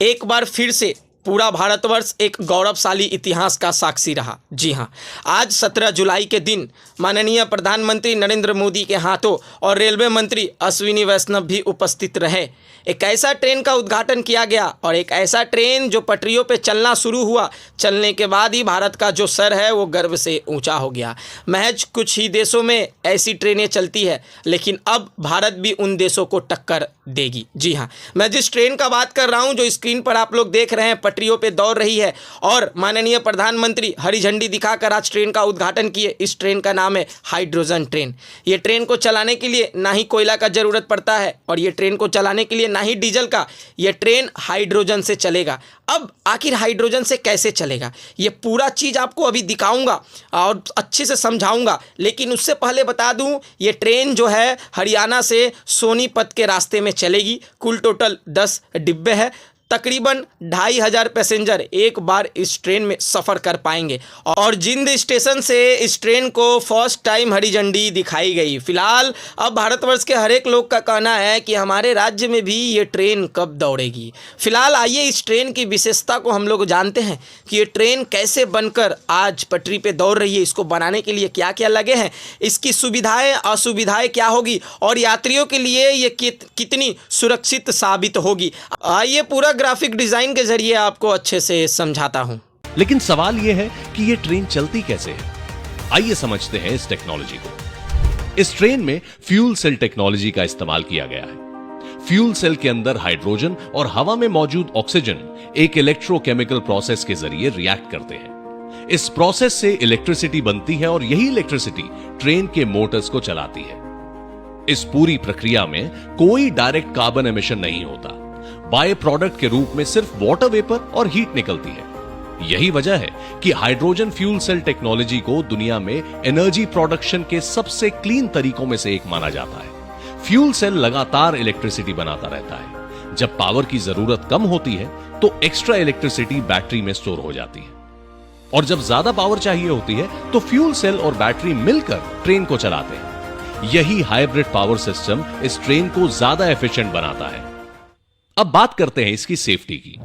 एक बार फिर से पूरा भारतवर्ष एक गौरवशाली इतिहास का साक्षी रहा। जी हाँ, आज 17 जुलाई के दिन माननीय प्रधानमंत्री नरेंद्र मोदी के हाथों और रेलवे मंत्री अश्विनी वैष्णव भी उपस्थित रहे। एक ऐसा ट्रेन का उद्घाटन किया गया और एक ऐसा ट्रेन जो पटरियों पे चलना शुरू हुआ, चलने के बाद ही भारत का जो सर है वो गर्व से ऊंचा हो गया। महज कुछ ही देशों में ऐसी ट्रेनें चलती है, लेकिन अब भारत भी उन देशों को टक्कर देगी। जी हाँ, मैं जिस ट्रेन का बात कर रहा हूँ, जो स्क्रीन पर आप लोग देख रहे हैं, पटरियों पे दौड़ रही है और माननीय प्रधानमंत्री हरी झंडी दिखाकर आज ट्रेन का उद्घाटन किए। इस ट्रेन का नाम है हाइड्रोजन ट्रेन। ये ट्रेन को चलाने के लिए ना ही कोयला का जरूरत पड़ता है और ये ट्रेन को चलाने के लिए ना ही डीजल का। ये ट्रेन हाइड्रोजन से चलेगा। अब आखिर हाइड्रोजन से कैसे चलेगा, ये पूरा चीज़ आपको अभी दिखाऊंगा और अच्छे से समझाऊंगा। लेकिन उससे पहले बता दूं, ये ट्रेन जो है हरियाणा से सोनीपत के रास्ते में चलेगी। कुल टोटल 10 डिब्बे हैं। तकरीबन 2500 पैसेंजर एक बार इस ट्रेन में सफ़र कर पाएंगे और जिंद स्टेशन से इस ट्रेन को फर्स्ट टाइम हरी झंडी दिखाई गई। फिलहाल अब भारतवर्ष के हर एक लोग का कहना है कि हमारे राज्य में भी ये ट्रेन कब दौड़ेगी। फिलहाल आइए इस ट्रेन की विशेषता को हम लोग जानते हैं कि ये ट्रेन कैसे बनकर आज पटरी पे दौड़ रही है, इसको बनाने के लिए क्या क्या लगे हैं, इसकी सुविधाएँ असुविधाएँ क्या होगी और यात्रियों के लिए ये कितनी सुरक्षित साबित होगी। आइए पूरा ग्राफिक डिजाइन के जरिए आपको अच्छे से समझाता हूं। लेकिन सवाल यह है कि यह ट्रेन चलती कैसे है। आइए समझते हैं इस टेक्नोलॉजी को। इस ट्रेन में फ्यूल सेल टेक्नोलॉजी का इस्तेमाल किया गया है। फ्यूल सेल के अंदर हाइड्रोजन और हवा में मौजूद ऑक्सीजन एक इलेक्ट्रोकेमिकल प्रोसेस के जरिए रिएक्ट करते हैं। इस प्रोसेस से इलेक्ट्रिसिटी बनती है और यही इलेक्ट्रिसिटी ट्रेन के मोटर्स को चलाती है। इस पूरी प्रक्रिया में कोई डायरेक्ट कार्बन एमिशन नहीं होता। बाय प्रोडक्ट के रूप में सिर्फ वाटर वेपर और हीट निकलती है। यही वजह है कि हाइड्रोजन फ्यूल सेल टेक्नोलॉजी को दुनिया में एनर्जी प्रोडक्शन के सबसे क्लीन तरीकों में से एक माना जाता है। फ्यूल सेल लगातार इलेक्ट्रिसिटी बनाता रहता है। जब पावर की जरूरत कम होती है तो एक्स्ट्रा इलेक्ट्रिसिटी बैटरी में स्टोर हो जाती है और जब ज्यादा पावर चाहिए होती है तो फ्यूल सेल और बैटरी मिलकर ट्रेन को चलाते हैं। यही हाइब्रिड पावर सिस्टम इस ट्रेन को ज्यादा एफिशिएंट बनाता है। अब बात करते हैं इसकी सेफ्टी की।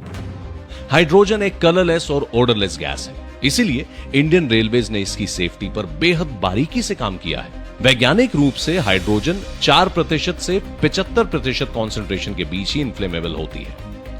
हाइड्रोजन एक कलरलेस और ओडरलेस गैस है, इसीलिए इंडियन रेलवेज ने इसकी सेफ्टी पर बेहद बारीकी से काम किया है। वैज्ञानिक रूप से हाइड्रोजन 4% से 75% कॉन्सेंट्रेशन के बीच ही इनफ्लेमेबल होती है,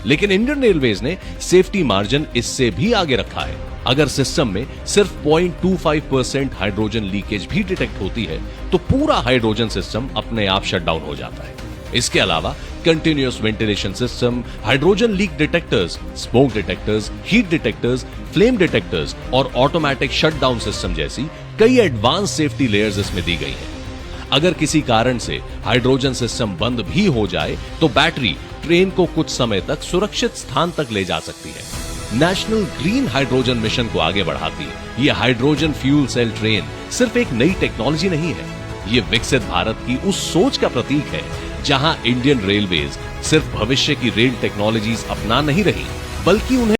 लेकिन इंडियन रेलवेज ने सेफ्टी मार्जिन इससे भी आगे रखा है। अगर सिस्टम में सिर्फ 0.25% हाइड्रोजन लीकेज भी डिटेक्ट होती है तो पूरा हाइड्रोजन सिस्टम अपने आप शट डाउन हो जाता है। इसके अलावा continuous ventilation system, hydrogen leak detectors, smoke detectors, heat detectors, flame detectors और ऑटोमेटिक शटडाउन सिस्टम जैसी कई एडवांस सेफ्टी लेयर्स इसमें दी गई हैं। अगर किसी कारण से हाइड्रोजन सिस्टम बंद भी हो जाए तो बैटरी ट्रेन को कुछ समय तक सुरक्षित स्थान तक ले जा सकती है। नेशनल ग्रीन हाइड्रोजन मिशन को आगे बढ़ाती यह हाइड्रोजन फ्यूल सेल ट्रेन सिर्फ एक नई टेक्नोलॉजी नहीं है, यह विकसित भारत की उस सोच का प्रतीक है जहां इंडियन रेलवेज सिर्फ भविष्य की रेल टेक्नोलॉजीज अपना नहीं रही, बल्कि उन्हें